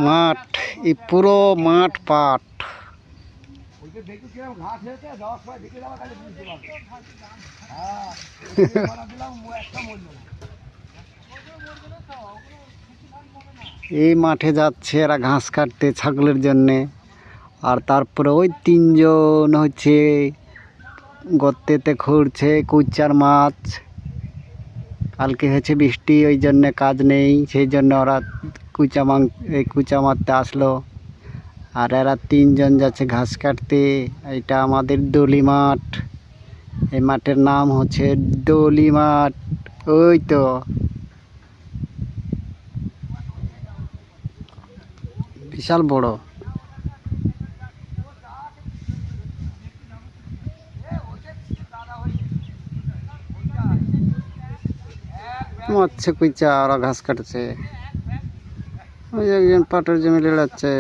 মাঠ, এই পুরো মাঠ পাট। এই মাঠে যাচ্ছে এরা ঘাস কাটতে ছাগলের জন্যে। আর তারপরে ওই তিনজন হচ্ছে গর্তেতে খুঁড়ছে কুচার মাছ। কালকে হয়েছে বৃষ্টি, ওই জন্যে কাজ নেই, সেই জন্য ওরা কুচা মারতে আসলো। আর এরা তিনজন যাচ্ছে ঘাস কাটতে। এটা আমাদের দলি মাঠ। এই মাঠের নাম হচ্ছে দলি মাঠ। ওই তো বিশাল বড়। মারছে কুচা, ওরা ঘাস কাটছে। ওই একজন পাটের জমি লেড়াচ্ছে।